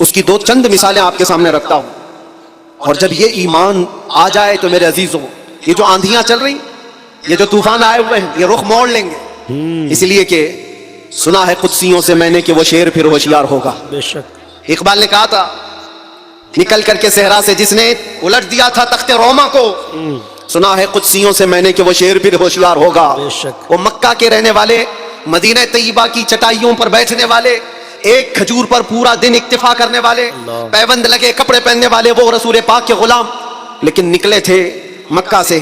اس کی 2 چند مثالیں آپ کے سامنے رکھتا ہوں. اور جب یہ ایمان آ جائے تو میرے عزیزوں، یہ جو آندھیاں چل رہی، یہ جو طوفان آئے ہوئے ہیں، یہ رخ موڑ لیں گے. اس لیے کہ سنا ہے قدسیوں سے میں نے کہ وہ شیر پھر ہوشیار ہوگا. بے شک. اقبال نے کہا تھا نکل کر کے صحرا سے جس نے الٹ دیا تھا تخت روما کو، سنا ہے قدسیوں سے میں نے کہ وہ شیر پھر ہوشیار ہوگا. بے شک. وہ مکہ کے رہنے والے، مدینہ طیبہ کی چٹائیوں پر بیٹھنے والے، ایک کھجور پر پورا دن اکتفا کرنے والے، پیوند لگے کپڑے پہننے والے، وہ رسول پاک کے غلام، لیکن نکلے تھے مکہ سے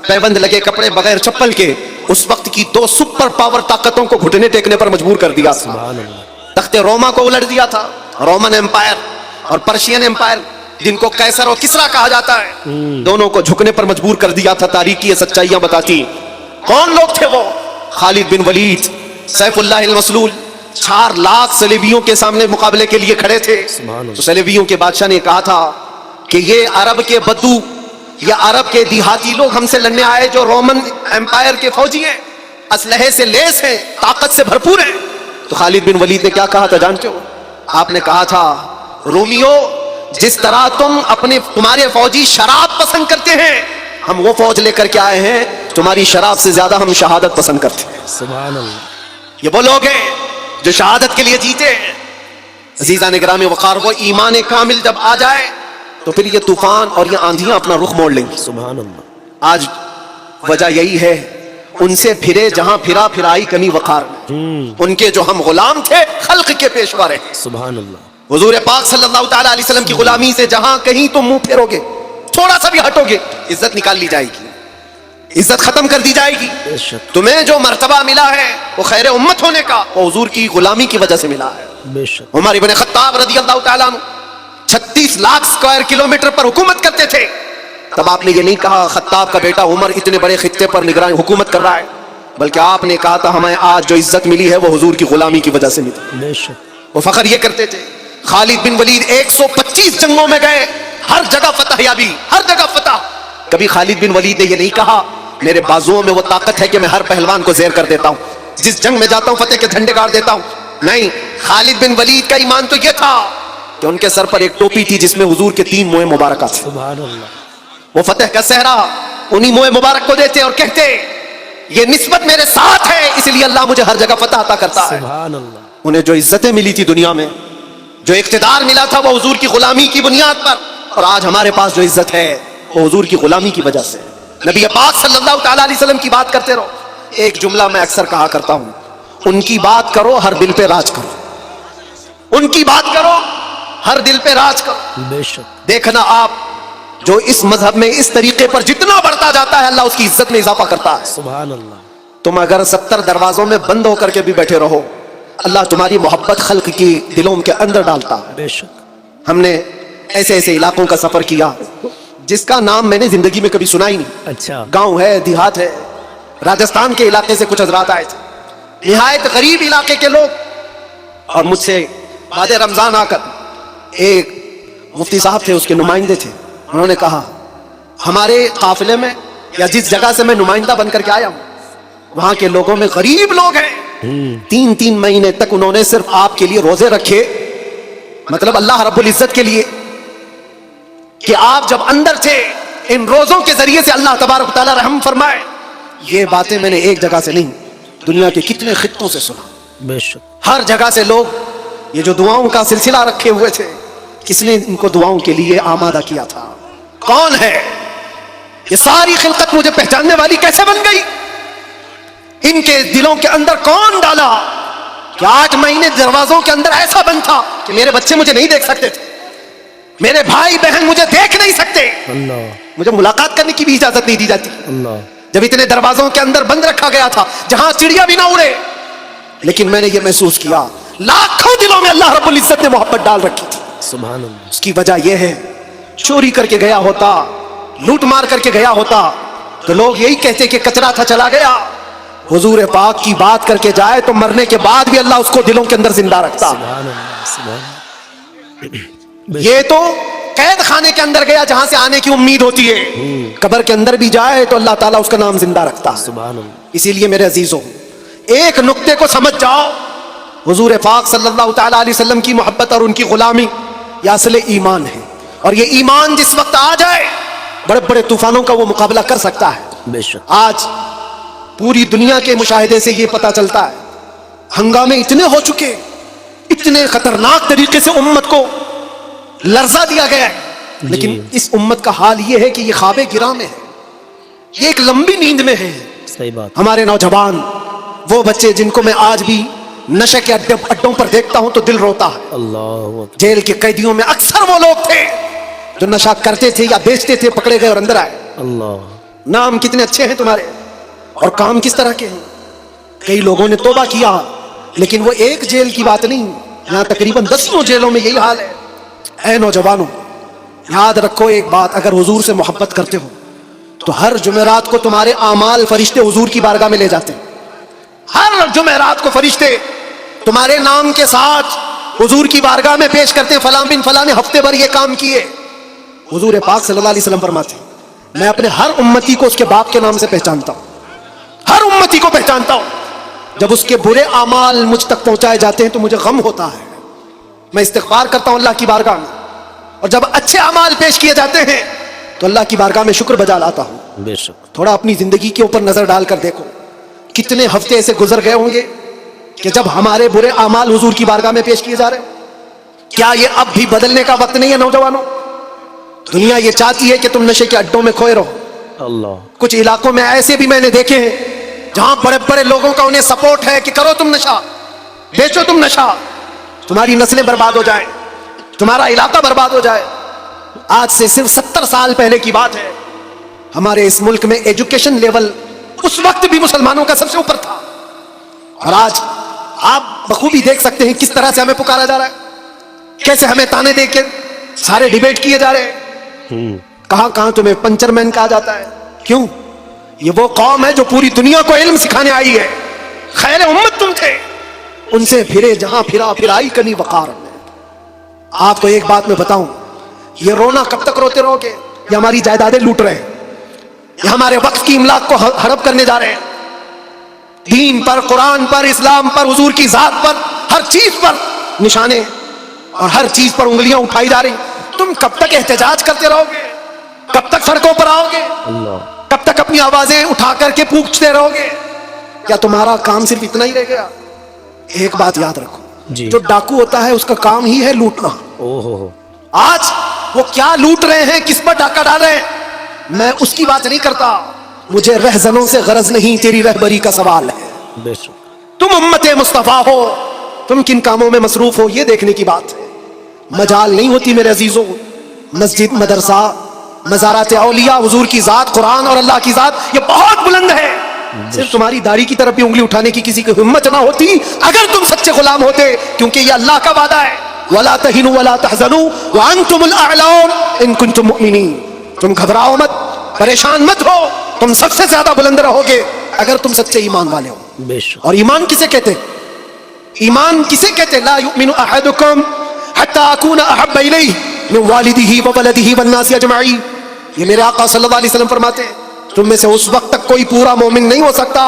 پیوند لگے کپڑے بغیر چپل کے. اس وقت کی 2 سپر پاور طاقتوں کو گھٹنے ٹیکنے پر مجبور کر دیا. تخت روما کو الٹ دیا تھا، رومن امپائر اور پرشین امپائر جن کو قیصر اور کسرا کہا جاتا ہے، دونوں کو جھکنے پر مجبور کر دیا تھا. تاریخ کی یہ سچائیاں بتاتی. کون لوگ تھے وہ؟ خالد بن ولید، سیف اللہ المسلول، 4 لاکھ صلیبیوں کے سامنے مقابلے کے لیے کھڑے تھے. تو صلیبیوں کے بادشاہ نے کہا تھا کہ یہ عرب کے بدو یا عرب کے دیہاتی لوگ ہم سے لڑنے آئے جو رومن امپائر کے فوجی ہیں، اسلحے سے لیس ہیں، طاقت سے بھرپور ہیں. تو خالد بن ولید نے کیا کہا تھا جانتے ہو؟ آپ نے کہا تھا رومیو، جس طرح تمہارے فوجی شراب پسند کرتے ہیں، ہم وہ فوج لے کر کے آئے ہیں، تمہاری شراب سے زیادہ ہم شہادت پسند کرتے ہیں. سبحان اللہ. یہ وہ لوگ ہیں جو شہادت کے لیے جیتے ہیں. عزیزان گرامی وقار، وہ ایمان کامل جب آ جائے تو پھر یہ طوفان اور یہ آندھیاں اپنا رخ موڑ لیں گی. سبحان اللہ. آج وجہ یہی ہے، ان سے پھرے جہاں پھرا پھرائی کمی وقار. ان کے جو ہم غلام تھے، خلق کے پیشوا رہے. سبحان اللہ. حضور پاک صلی اللہ تعالی علیہ وسلم کی غلامی سے جہاں کہیں تم منہ پھیرو گے، تھوڑا سا بھی ہٹو گے، عزت نکال لی جائے گی، عزت ختم کر دی جائے گی. بے شک. تمہیں جو مرتبہ ملا ہے وہ خیر امت ہونے کا، وہ حضور کی غلامی کی وجہ سے ملا ہے. بے شک. عمر ابن خطاب رضی اللہ تعالیٰ عنہ 36 لاکھ اسکوائر کلومیٹر پر حکومت کرتے تھے. تب آپ نے یہ نہیں کہا خطاب کا بیٹا عمر اتنے بڑے خطے پر نگران حکومت کر رہا ہے، بلکہ آپ نے کہا تھا ہمیں آج جو عزت ملی ہے وہ حضور کی غلامی کی وجہ سے ملی. بے شک. وہ فخر یہ کرتے تھے. خالد بن ولید 125 جنگوں میں گئے، ہر جگہ فتح یابی، ہر جگہ فتح. کبھی خالد بن ولید نے یہ نہیں کہا میرے بازوؤں میں وہ طاقت ہے کہ میں ہر پہلوان کو زیر کر دیتا ہوں، جس جنگ میں جاتا ہوں فتح کے جھنڈے گاڑ دیتا ہوں. نہیں، خالد بن ولید کا ایمان تو یہ تھا کہ ان کے سر پر ایک ٹوپی تھی جس میں حضور کے 3 موئے مبارکہ تھے. سبحان اللہ. وہ فتح کا صحرا انہی موئے مبارک کو دیتے اور کہتے یہ نسبت میرے ساتھ ہے، اس لیے اللہ مجھے ہر جگہ فتح عطا کرتا ہے. سبحان اللہ. انہیں جو عزتیں ملی تھی دنیا میں، جو اقتدار ملا تھا، وہ حضور کی غلامی کی بنیاد پر. اور آج ہمارے پاس جو عزت ہے وہ حضور کی غلامی کی وجہ سے. نبی پاک صلی اللہ تعالی علیہ وسلم کی بات کرتے رہو. ایک جملہ میں اکثر کہا کرتا ہوں، ان کی بات کرو ہر دل پہ راج کرو. ان کی بات کرو ہر دل پہ راج کرو. بے شک. دیکھنا آپ جو اس مذہب میں اس طریقے پر جتنا بڑھتا جاتا ہے اللہ اس کی عزت میں اضافہ کرتا ہے. سبحان اللہ. تم اگر 70 دروازوں میں بند ہو کر کے بھی بیٹھے رہو، اللہ تمہاری محبت خلق کی دلوں کے اندر ڈالتا ہے. بے شک. ہم نے ایسے ایسے علاقوں کا سفر کیا جس کا نام میں نے زندگی میں کبھی سنا ہی نہیں. اچھا. گاؤں ہے، دیہات ہے. راجستھان کے علاقے سے کچھ حضرات آئے تھے، نہایت غریب علاقے کے لوگ، اور مجھ سے بعد رمضان آ کر ایک مفتی صاحب تھے، اس کے نمائندے تھے. انہوں نے کہا ہمارے قافلے میں یا جس جگہ سے میں نمائندہ بن کر کے آیا ہوں وہاں کے لوگوں میں غریب لوگ ہیں. 3 مہینے تک انہوں نے صرف آپ کے لیے روزے رکھے، مطلب اللہ رب العزت کے لیے کہ آپ جب اندر تھے ان روزوں کے ذریعے سے اللہ تبارک و تعالی رحم فرمائے. یہ باتیں میں نے ایک جگہ سے نہیں، دنیا کے کتنے خطوں سے سنا. بے شک. ہر جگہ سے لوگ یہ جو دعاؤں کا سلسلہ رکھے ہوئے تھے، کس نے ان کو دعاؤں کے لیے آمادہ کیا تھا؟ کون ہے یہ ساری خلقت مجھے پہچاننے والی کیسے بن گئی؟ ان کے دلوں کے اندر کون ڈالا کہ 8 مہینے دروازوں کے اندر ایسا بند تھا کہ میرے بچے مجھے نہیں دیکھ سکتے تھے، میرے بھائی بہن مجھے دیکھ نہیں سکتے، اللہ. مجھے ملاقات کرنے کی بھی اجازت نہیں دی جاتی. اللہ. جب اتنے دروازوں کے اندر بند رکھا گیا تھا جہاں چڑیا بھی نہ اڑے، لیکن میں نے یہ محسوس کیا لاکھوں دلوں میں اللہ رب العزت نے محبت ڈال رکھی تھی. سبحان اللہ. اس کی وجہ یہ ہے چوری کر کے گیا ہوتا، لوٹ مار کر کے گیا ہوتا تو لوگ یہی کہتے کہ کچرا تھا چلا گیا. حضور پاک کی بات کر کے جائے تو مرنے کے بعد بھی اللہ اس کو دلوں کے اندر زندہ رکھتا. سبحان اللہ. سبحان اللہ. یہ تو قید خانے کے اندر گیا جہاں سے آنے کی امید ہوتی ہے، قبر کے اندر بھی جائے تو اللہ تعالیٰ اس کا نام زندہ رکھتا ہے. سبحان اللہ. اسی لیے میرے عزیزوں ایک نقطے کو سمجھ جاؤ، حضور پاک صلی اللہ تعالی علیہ وسلم کی محبت اور ان کی غلامی یہ اصل ایمان ہے. اور یہ ایمان جس وقت آ جائے بڑے بڑے طوفانوں کا وہ مقابلہ کر سکتا ہے. بے شک. آج پوری دنیا کے مشاہدے سے یہ پتا چلتا ہے ہنگامے اتنے ہو چکے, اتنے خطرناک طریقے سے امت کو لرزا دیا گیا ہے, لیکن اس امت کا حال یہ ہے کہ یہ خواب گراں میں ہے, یہ ایک لمبی نیند میں ہے. صحیح بات. ہمارے نوجوان, وہ بچے جن کو میں آج بھی نشے کے اڈوں پر دیکھتا ہوں تو دل روتا ہے. اللہ اکبر. جیل کے قیدیوں میں اکثر وہ لوگ تھے جو نشہ کرتے تھے یا بیچتے تھے, پکڑے گئے اور اندر آئے. اللہ. نام کتنے اچھے ہیں تمہارے اور کام کس طرح کے ہیں. کئی لوگوں نے توبہ کیا, لیکن وہ ایک جیل کی بات نہیں, یہاں تقریباً 10 جیلوں میں یہی حال ہے. اے نوجوانوں, یاد رکھو ایک بات, اگر حضور سے محبت کرتے ہو تو ہر جمعرات کو تمہارے اعمال فرشتے حضور کی بارگاہ میں لے جاتے ہیں. ہر جمعرات کو فرشتے تمہارے نام کے ساتھ حضور کی بارگاہ میں پیش کرتے ہیں, فلاں بن فلاں نے ہفتے بھر یہ کام کیے. حضور پاک صلی اللہ علیہ وسلم فرماتے ہیں میں اپنے ہر امتی کو اس کے باپ کے نام سے پہچانتا ہوں, ہر امتی کو پہچانتا ہوں. جب اس کے برے اعمال مجھ تک پہنچائے جاتے ہیں تو مجھے غم ہوتا ہے, میں استغفار کرتا ہوں اللہ کی بارگاہ میں, اور جب اچھے اعمال پیش کیے جاتے ہیں تو اللہ کی بارگاہ میں شکر بجا لاتا ہوں. بے شک. تھوڑا اپنی زندگی کے اوپر نظر ڈال کر دیکھو, کتنے ہفتے ایسے گزر گئے ہوں گے کہ جب ہمارے برے اعمال حضور کی بارگاہ میں پیش کیے جا رہے ہیں. کیا یہ اب بھی بدلنے کا وقت نہیں ہے نوجوانوں؟ دنیا یہ چاہتی ہے کہ تم نشے کے اڈوں میں کھوئے رہو. اللہ. کچھ علاقوں میں ایسے بھی میں نے دیکھے ہیں جہاں بڑے بڑے لوگوں کا انہیں سپورٹ ہے کہ کرو تم نشہ, بیچو تم نشہ, تمہاری نسلیں برباد ہو جائیں, تمہارا علاقہ برباد ہو جائے. آج سے صرف 70 سال پہلے کی بات ہے, ہمارے اس ملک میں ایجوکیشن لیول اس وقت بھی مسلمانوں کا سب سے اوپر تھا, اور آج آپ بخوبی دیکھ سکتے ہیں کس طرح سے ہمیں پکارا جا رہا ہے, کیسے ہمیں تانے دے کے سارے ڈیبیٹ کیے جا رہے ہیں. کہاں کہاں تمہیں پنچر مین کہا جاتا ہے. کیوں؟ یہ وہ قوم ہے جو پوری دنیا کو علم سکھانے آئی ہے, خیر امت تم تھے, ان سے پھرے جہاں پھرا پھرائی کنی وقار. آپ کو ایک بات میں بتاؤں, یہ رونا کب تک روتے رہو گے؟ یہ ہماری جائیدادیں لوٹ رہے ہیں, یہ ہمارے وقت کی املاک کو ہڑپ کرنے جا رہے ہیں. دین پر, قرآن پر, اسلام پر, حضور کی ذات پر, ہر چیز پر نشانے اور ہر چیز پر انگلیاں اٹھائی جا رہی. تم کب تک احتجاج کرتے رہو گے؟ کب تک سڑکوں پر آؤ گے؟ اللہ. کب تک اپنی آوازیں اٹھا کر کے پوچھتے رہو گے؟ کیا تمہارا کام صرف اتنا ہی رہ گیا؟ ایک بات یاد رکھو, جی. جو ڈاکو ہوتا ہے اس کا کام ہی ہے لوٹنا. او ہو. آج وہ کیا لوٹ رہے ہیں, کس پر ڈاکہ ڈال رہے ہیں, میں اس کی بات نہیں کرتا. مجھے رہزنوں سے غرض نہیں, تیری رہبری کا سوال ہے. بے شک. تم امت مصطفیٰ ہو, تم کن کاموں میں مصروف ہو یہ دیکھنے کی بات ہے. مجال نہیں ہوتی میرے عزیزوں, مسجد, مدرسہ, مزارات اولیاء, حضور کی ذات, قرآن اور اللہ کی ذات یہ بہت بلند ہے. صرف تمہاری داڑھی کی طرف بھی انگلی اٹھانے کی کسی کی ہمت نہ ہوتی اگر تم سچے غلام ہوتے, کیونکہ یہ اللہ کا وعدہ ہے, وَلَا تَهِنُوا وَلَا تَحْزَنُوا وَأَنْتُمُ الْأَعْلَوْنَ إِن كُنتُم مُؤْمِنِينَ. تم گھبراؤ مت, پریشان مت ہو, تم سب سے زیادہ بلند رہو گے اگر تم سچے ایمان والے ہو. بے شک. اور ایمان کسے کہتے؟ ایمان کسے کہتے؟ لا يؤمن احدكم حتى اكون احب اليه من والده وولده والناس اجمعين. یہ میرے آقا صلی اللہ علیہ وسلم فرماتے ہیں تم میں سے اس وقت تک کوئی پورا مومن نہیں ہو سکتا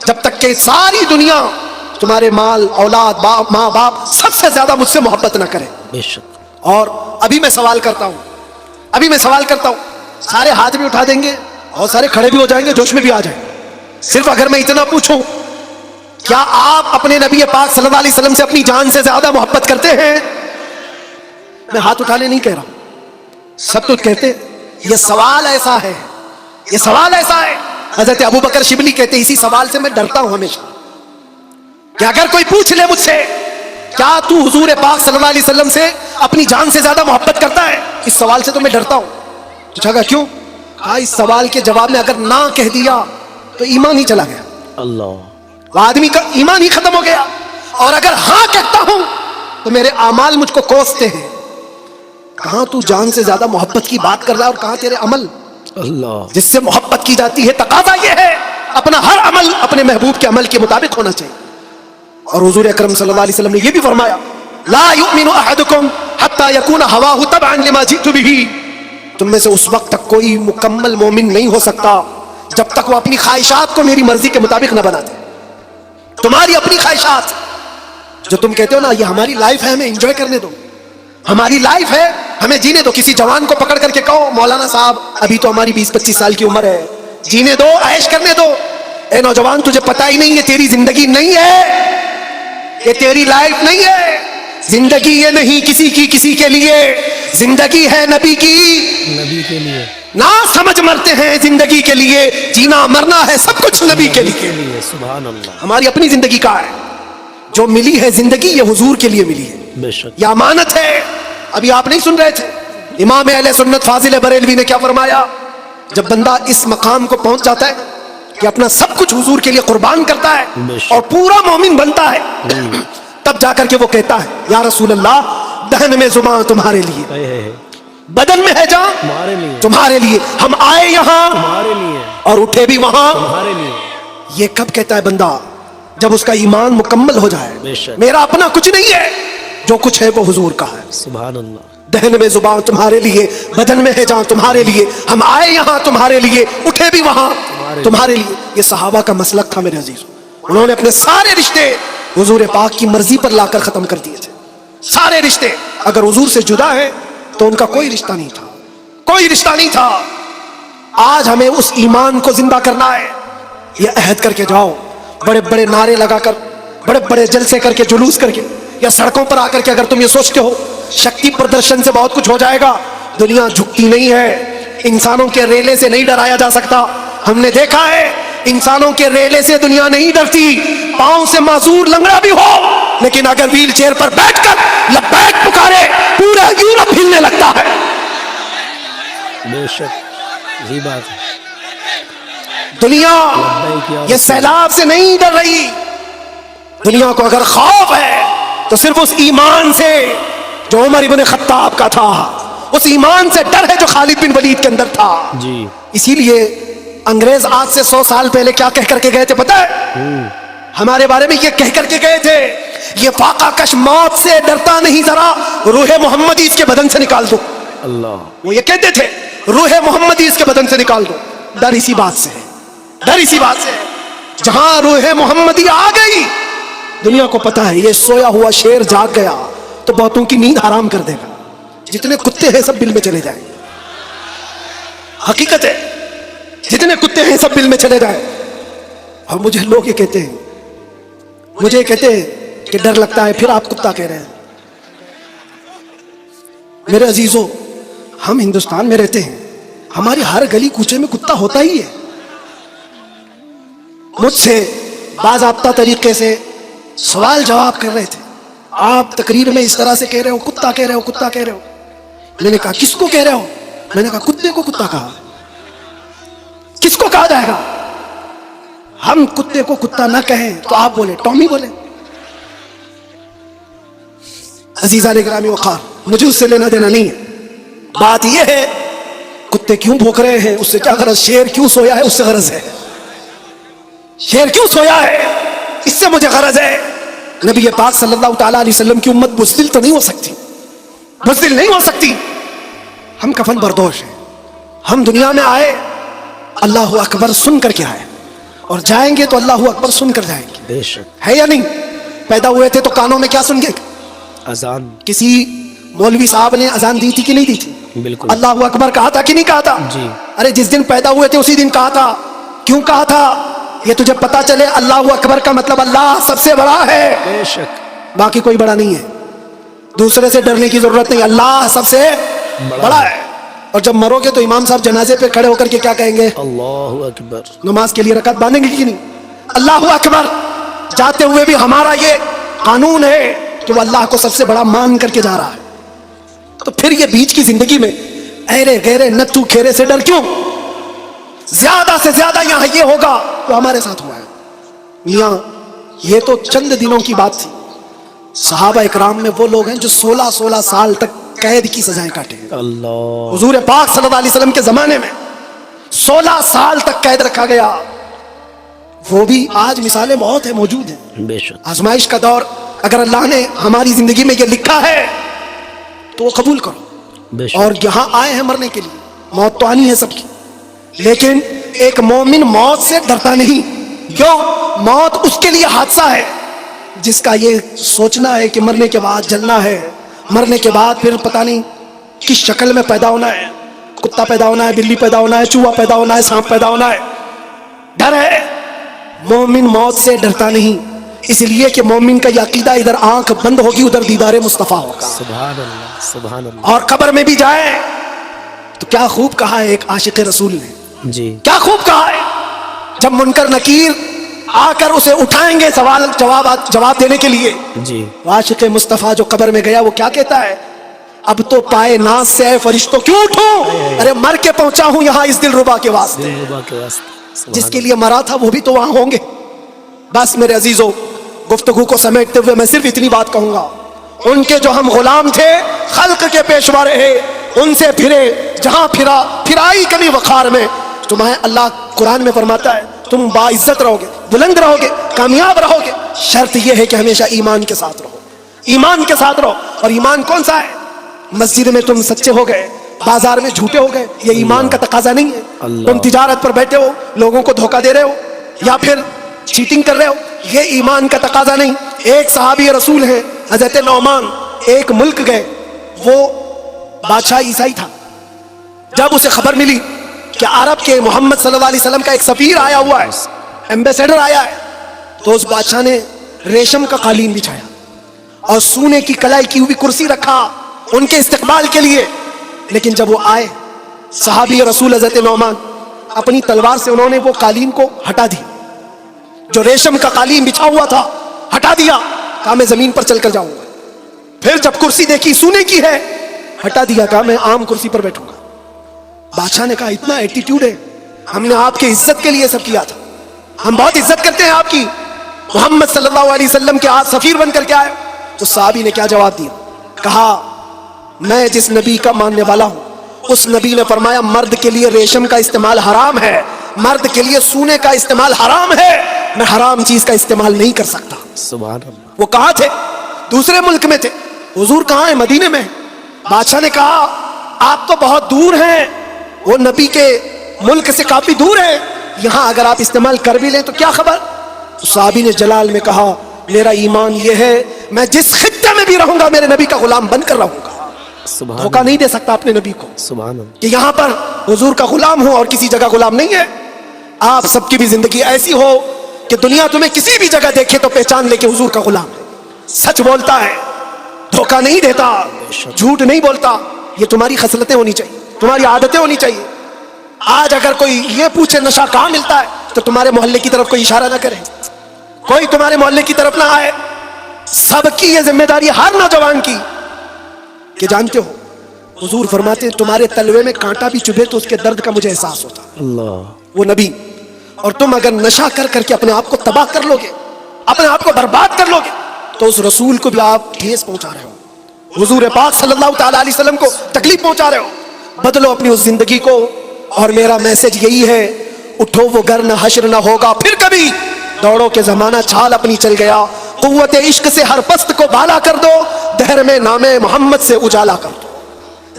جب تک کہ ساری دنیا تمہارے مال, اولاد, ماں باپ سب سے زیادہ مجھ سے محبت نہ کرے. بے شک. اور ابھی میں سوال کرتا ہوں, سارے ہاتھ بھی اٹھا دیں گے اور سارے کھڑے بھی ہو جائیں گے, جوش میں بھی آ جائیں. صرف اگر میں اتنا پوچھوں, کیا آپ اپنے نبی پاک صلی اللہ علیہ وسلم سے اپنی جان سے زیادہ محبت کرتے ہیں؟ میں ہاتھ اٹھانے نہیں کہہ رہا, سب تو کہتے. یہ سوال ایسا ہے, حضرت ابو بکر شبلی کہتے اسی سوال سے میں ڈرتا ہوں ہمیشہ کہ اگر کوئی پوچھ لے مجھ سے کیا تو حضور پاک صلی اللہ علیہ وسلم سے اپنی جان سے زیادہ محبت کرتا ہے, اس سوال سے تو میں ڈرتا ہوں. پوچھا گا کیوں؟ اس سوال کے جواب میں اگر نہ کہہ دیا تو ایمان ہی چلا گیا, اللہ. آدمی کا ایمان ہی ختم ہو گیا. اور اگر ہاں کہتا ہوں تو میرے اعمال مجھ کو کوستے ہیں. کہاں تو جان سے زیادہ محبت کی بات کر رہا ہے اور کہاں تیرے عمل اللہ. جس سے محبت کی جاتی ہے. تقاضا یہ ہے اپنا ہر عمل اپنے محبوب کے عمل کے مطابق ہونا چاہیے. اور حضور اکرم صلی اللہ علیہ وسلم نے یہ بھی فرمایا لا یؤمن احدکم حتی یکون ہواہ تبعا لما جئت بہ. تم میں سے اس وقت تک کوئی مکمل مومن نہیں ہو سکتا جب تک وہ اپنی خواہشات کو میری مرضی کے مطابق نہ بنا دے. تمہاری اپنی خواہشات جو تم کہتے ہو نا یہ ہماری لائف ہے, ہمیں انجوائے کرنے دو, ہماری لائف ہے, ہمیں جینے دو. کسی جوان کو پکڑ کر کے کہو مولانا صاحب ابھی تو ہماری 20-25 سال کی عمر ہے, جینے دو, عیش کرنے دو. اے نوجوان تجھے پتہ ہی نہیں, یہ تیری زندگی نہیں ہے, یہ تیری لائف نہیں ہے. زندگی یہ نہیں کسی کے لیے, زندگی ہے نبی کی. نبی کے لیے نہ سمجھ مرتے ہیں زندگی کے لیے, جینا مرنا ہے سب کچھ نبی کے لیے. سبحان اللہ. ہماری اپنی زندگی کا ہے, جو ملی ہے زندگی یہ حضور کے لیے ملی ہے, بے شک. یہ امانت ہے. ابھی آپ نہیں سن رہے تھے امام اہل سنت فاضل بریلوی نے کیا فرمایا؟ جب بندہ اس مقام کو پہنچ جاتا ہے کہ اپنا سب کچھ حضور کے لیے قربان کرتا ہے اور پورا مومن بنتا ہے, تب جا کر کے وہ کہتا ہے یا رسول اللہ دہن میں زبان تمہارے لیے, بدن میں ہے جان تمہارے لیے, ہم آئے یہاں تمہارے لیے اور اٹھے بھی وہاں تمہارے لیے. یہ کب کہتا ہے بندہ؟ جب اس کا ایمان مکمل ہو جائے. بے شک. میرا اپنا کچھ نہیں ہے, جو کچھ ہے وہ حضور کا ہے. سبحان اللہ. دہن میں زبان تمہارے لیے, بدن میں ہے جان تمہارے لیے, ہم آئے یہاں تمہارے لیے, اٹھے بھی وہاں تمہارے لیے. یہ صحابہ کا مسلک تھا میرے عزیز. انہوں نے اپنے سارے رشتے حضور پاک کی مرضی پر لا کر ختم کر دیے تھے. سارے رشتے اگر حضور سے جدا ہیں تو ان کا کوئی رشتہ نہیں تھا, کوئی رشتہ نہیں تھا. آج ہمیں اس ایمان کو زندہ کرنا ہے. یہ عہد کر کے جاؤ, بڑے بڑے نعرے لگا کر, بڑے بڑے جلسے کر کے, جلوس کر کے, یا سڑکوں پر آ کر کے اگر تم یہ سوچتے ہو شکتی پردرشن سے بہت کچھ ہو جائے گا, دنیا جھکتی نہیں ہے. انسانوں کے ریلے سے نہیں ڈرایا جا سکتا. ہم نے دیکھا ہے انسانوں کے ریلے سے دنیا نہیں ڈرتی. پاؤں سے معذور لنگڑا بھی ہو, لیکن اگر ویل چیئر پر بیٹھ کر لبیک پکارے پورا یورپ ہلنے لگتا ہے. بے شک یہی بات ہے. دنیا یہ سیلاب سے نہیں ڈر رہی. دنیا کو اگر خوف ہے تو صرف اس ایمان سے جو عمر ابن خطاب کا تھا, اس ایمان سے ڈر ہے جو خالد بن ولید کے اندر تھا. جی. اسی لیے انگریز آج سے 100 سال پہلے کیا کہہ کر کے گئے تھے پتہ ہے؟ ہمارے بارے میں یہ کہہ کر کے گئے تھے, یہ فاقہ کش موت سے ڈرتا نہیں, ذرا روح محمدی اس کے بدن سے نکال دو. اللہ. وہ یہ کہتے تھے روح محمدی اس کے بدن سے نکال دو. ڈر اسی بات سے ہے, ڈر اسی بات سے ہے. جہاں روح محمدی آ گئی دنیا کو پتا ہے یہ سویا ہوا شیر جاگ گیا تو بہتوں کی نیند حرام کر دے گا. جتنے کتے ہیں سب بل میں چلے جائیں. حقیقت ہے جتنے کتے ہیں سب بل میں چلے جائیں. اور مجھے لوگ یہ کہتے ہیں, مجھے کہتے ہیں کہ ڈر لگتا ہے, پھر آپ کتا کہہ رہے ہیں. میرے عزیزوں, ہم ہندوستان میں رہتے ہیں, ہماری ہر گلی کوچے میں کتا ہوتا ہی ہے. مجھ سے باضابطہ طریقے سے سوال جواب کر رہے تھے, آپ تقریر میں اس طرح سے کہہ رہے ہو, کتا کہہ رہے ہو, کتا کہہ رہے ہو. میں نے کہا کس کو کہہ رہے ہو؟ میں نے کہا کتے کو کتا کہا. کس کو کہا جائے گا؟ ہم کتے کو کتا نہ کہیں تو آپ بولے ٹامی بولے. عزیزان گرامی وقار, مجھے اس سے لینا دینا نہیں ہے. بات یہ ہے کتے کیوں بھوک رہے ہیں اس سے کیا غرض, شیر کیوں سویا ہے اس سے غرض ہے, شیر کیوں سویا ہے اس سے مجھے غرض ہے. نبی پاک صلی اللہ تعالیٰ علیہ وسلم کی امت بزدل تو نہیں ہو سکتی, بزدل نہیں ہو سکتی. ہم کفن بردوش ہیں. ہم دنیا میں آئے اللہ اکبر سن کر کے آئے, اور جائیں گے تو اللہ اکبر سن کر جائیں گے. بے شک. ہے یا نہیں؟ پیدا ہوئے تھے تو کانوں میں کیا سن گئے؟ اذان. کسی مولوی صاحب نے اذان دی تھی کہ نہیں دی تھی؟ بالکل. اللہ اکبر کہا تھا کہ نہیں کہا تھا؟ جی. ارے جس دن پیدا ہوئے تھے اسی دن کہا تھا. کیوں کہا تھا؟ یہ تجھے پتا چلے اللہ اکبر کا مطلب اللہ سب سے بڑا ہے, بے شک. باقی کوئی بڑا نہیں ہے. دوسرے سے ڈرنے کی ضرورت نہیں, اللہ سب سے بڑا ہے. اور جب مرو گے تو امام صاحب جنازے پہ کھڑے ہو کر کے کیا کہیں گے؟ اللہ اکبر. نماز کے لیے رکعت باندھیں گے کہ نہیں؟ اللہ اکبر. جاتے ہوئے بھی ہمارا یہ قانون ہے کہ وہ اللہ کو سب سے بڑا مان کر کے جا رہا ہے. تو پھر یہ بیچ کی زندگی میں ایرے گہرے نتو کھیرے سے ڈر کیوں؟ زیادہ سے زیادہ یہاں یہ ہوگا تو ہمارے ساتھ ہوا ہے. میاں یہ تو چند دنوں کی بات تھی. صحابہ اکرام میں وہ لوگ ہیں جو 16 سال تک قید کی سزائیں کاٹے ہیں. اللہ. حضور پاک صلی اللہ علیہ وسلم کے زمانے میں 16 سال تک قید رکھا گیا. وہ بھی آج مثالیں بہت ہیں, موجود ہیں. بے شک. آزمائش کا دور, اگر اللہ نے ہماری زندگی میں یہ لکھا ہے تو وہ قبول کرو. بے شک. اور یہاں آئے ہیں مرنے کے لیے, موت تو آنی ہے سب کی, لیکن ایک مومن موت سے ڈرتا نہیں. کیوں؟ موت اس کے لیے حادثہ ہے جس کا یہ سوچنا ہے کہ مرنے کے بعد جلنا ہے مرنے کے بعد پھر پتہ نہیں کس شکل میں پیدا ہونا ہے، کتا پیدا ہونا ہے، بلی پیدا ہونا ہے، چوہا پیدا ہونا ہے، سانپ پیدا ہونا ہے. ڈر ہے. مومن موت سے ڈرتا نہیں، اس لیے کہ مومن کا یہ عقیدہ ادھر آنکھ بند ہوگی ادھر دیدار مصطفیٰ ہوگا. سبحان اللہ سبحان اللہ. اور قبر میں بھی جائے تو کیا خوب کہا ہے ایک عاشق رسول نے، جی کیا خوب کہا ہے. جب منکر نکیر آ کر اسے اٹھائیں گے سوال جواب دینے کے لیے، جی عاشق مصطفیٰ جو قبر میں گیا وہ کیا کہتا ہے؟ اب تو پائے ناز سے اے فرشتوں کیوں اٹھوں، ارے مر کے پہنچا ہوں یہاں اس دل ربا کے واسطے. دلربا کے واسطے. جس کے لیے مرا تھا وہ بھی تو وہاں ہوں گے. بس میرے عزیزو، گفتگو کو سمیٹتے ہوئے میں صرف اتنی بات کہوں گا، ان کے جو ہم غلام تھے خلق کے پیشوا رہے، ان سے پھرے جہاں پھرائی کبھی وقار میں. تمہیں اللہ قرآن میں فرماتا ہے تم باعزت رہو گے، بلند رہو گے، کامیاب رہو گے، شرط یہ ہے کہ ہمیشہ ایمان کے ساتھ رہو. ایمان کے ساتھ رہو. اور ایمان کون سا ہے؟ مسجد میں تم سچے ہو گئے، بازار میں جھوٹے ہو گئے، یہ ایمان کا تقاضا نہیں ہے. تم تجارت پر بیٹھے ہو، لوگوں کو دھوکہ دے رہے ہو یا پھر چیٹنگ کر رہے ہو، یہ ایمان کا تقاضا نہیں. ایک صحابی رسول ہیں حضرت نعمان، ایک ملک گئے، وہ بادشاہ عیسائی تھا. جب اسے خبر ملی کہ عرب کے محمد صلی اللہ علیہ وسلم کا ایک سفیر آیا ہوا ہے، ایمبیسیڈر آیا ہے، تو اس بادشاہ نے ریشم کا قالین بچھایا اور سونے کی کلائی کی ہوئی کرسی رکھا ان کے استقبال کے لیے. لیکن جب وہ آئے صحابی رسول حضرت نعمان، اپنی تلوار سے انہوں نے وہ قالین کو ہٹا دیا، جو ریشم کا قالین بچھا ہوا تھا ہٹا دیا. کہا میں زمین پر چل کر جاؤں گا. پھر جب کرسی دیکھی سونے کی ہے ہٹا دیا، کہا میں عام کرسی پر بیٹھوں گا. بادشاہ نے کہا اتنا ایٹیٹیوڈ ہے، ہم نے آپ کی عزت کے لیے سب کیا تھا، ہم بہت عزت کرتے ہیں آپ کی، محمد صلی اللہ علیہ وسلم کے آج سفیر بن کر کے آئے. تو صحابی نے کیا جواب دیا؟ کہا میں جس نبی کا ماننے والا ہوں اس نبی نے فرمایا مرد کے لیے ریشم کا استعمال حرام ہے، مرد کے لیے سونے کا استعمال حرام ہے، میں حرام چیز کا استعمال نہیں کر سکتا. سبحان اللہ. وہ کہاں تھے؟ دوسرے ملک میں تھے. حضور کہاں ہیں؟ مدینے میں. بادشاہ نے کہا آپ تو بہت دور ہیں، وہ نبی کے ملک سے کافی دور ہے، یہاں اگر آپ استعمال کر بھی لیں تو کیا خبر. صحابی نے جلال میں کہا میرا ایمان یہ ہے میں جس خطے میں بھی رہوں گا میرے نبی کا غلام بن کر رہوں گا. سبحان دھوکہ نہیں دے سکتا اپنے نبی کو سبحان اللہ. کہ یہاں پر حضور کا غلام ہو اور کسی جگہ غلام نہیں ہے. آپ سب کی بھی زندگی ایسی ہو کہ دنیا تمہیں کسی بھی جگہ دیکھے تو پہچان لے کہ حضور کا غلام ہے. سچ بولتا ہے، دھوکہ نہیں دیتا، جھوٹ نہیں بولتا. یہ تمہاری خصلتیں ہونی چاہیے، تمہاری عادتیں ہونی چاہیے. آج اگر کوئی یہ پوچھے نشہ کہاں ملتا ہے تو تمہارے محلے کی طرف کوئی اشارہ نہ کرے، کوئی تمہارے محلے کی طرف نہ آئے. سب کی یہ ذمہ داری ہر نوجوان کی کہ جانتے ہو حضور فرماتے ہیں تمہارے تلوے میں کانٹا بھی چبھے تو اس کے درد کا مجھے احساس ہوتا. اللہ وہ نبی. اور تم اگر نشہ کر کر کے اپنے آپ کو تباہ کر لو گے، اپنے آپ کو برباد کر لو گے تو اس رسول کو بھی آپ ٹھیس پہنچا رہے ہو، حضور پاک صلی اللہ تعالیٰ علیہ وسلم کو تکلیف پہنچا رہے ہو. بدلو اپنی اس زندگی کو. اور میرا میسج یہی ہے اٹھو وہ گر نہ حشر نہ ہوگا پھر کبھی، دوڑو کے زمانہ چھال اپنی چل گیا. قوت عشق سے ہر پست کو بالا کر دو، دہر میں نام محمد سے اجالا کر دو،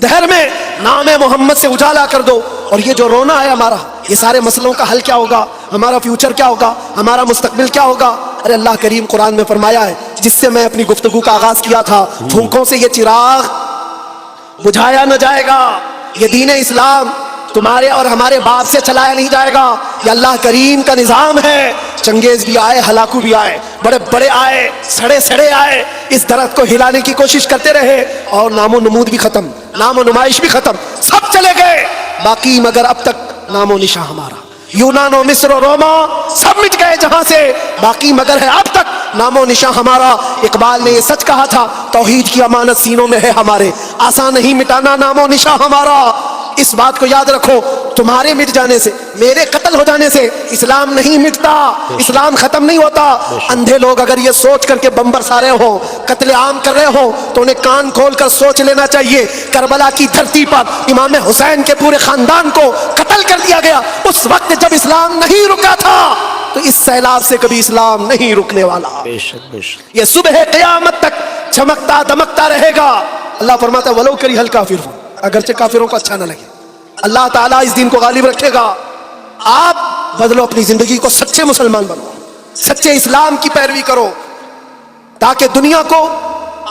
دہر میں نام محمد سے اجالا کر دو. اور یہ جو رونا ہے ہمارا، یہ سارے مسئلوں کا حل کیا ہوگا، ہمارا فیوچر کیا ہوگا، ہمارا مستقبل کیا ہوگا. ارے اللہ کریم قرآن میں فرمایا ہے جس سے میں اپنی گفتگو کا آغاز کیا تھا، پھونکوں سے یہ چراغ بجھایا نہ جائے گا. یہ دین اسلام تمہارے اور ہمارے باپ سے چلایا نہیں جائے گا، یہ اللہ کریم کا نظام ہے. چنگیز بھی آئے، ہلاکو بھی آئے، بڑے بڑے آئے، سڑے سڑے آئے، اس درخت کو ہلانے کی کوشش کرتے رہے اور نام و نمود بھی ختم، نام و نمائش بھی ختم، سب چلے گئے باقی مگر اب تک نام و نشاں ہمارا. یونان و مصر و روما سب مٹ گئے جہاں سے، باقی مگر ہے اب تک نام و نشاں ہمارا. اقبال نے یہ سچ کہا تھا توحید کی امانت سینوں میں ہے ہمارے، آسان نہیں مٹانا نام و نشاں ہمارا. اس بات کو یاد رکھو، تمہارے مٹ جانے سے، میرے قتل ہو جانے سے اسلام نہیں مٹتا، اسلام ختم نہیں ہوتا. اندھے لوگ اگر یہ سوچ کر کے بم برسا رہے ہوں، قتل عام کر رہے ہوں تو انہیں کان کھول کر سوچ لینا چاہیے کربلا کی دھرتی پر امام حسین کے پورے خاندان کو قتل کر دیا گیا. اس وقت جب اسلام نہیں رکا تھا تو اس سیلاب سے کبھی اسلام نہیں رکنے والا. بے شک بے شک. یہ صبح قیامت تک چمکتا دمکتا رہے گا. اللہ فرماتا ہے ولو کری الکافرون، اگرچہ کافروں کو اچھا نہ لگے اللہ تعالیٰ اس دین کو غالب رکھے گا. آپ بدلو اپنی زندگی کو، سچے مسلمان بنو، سچے اسلام کی پیروی کرو تاکہ دنیا کو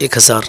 1000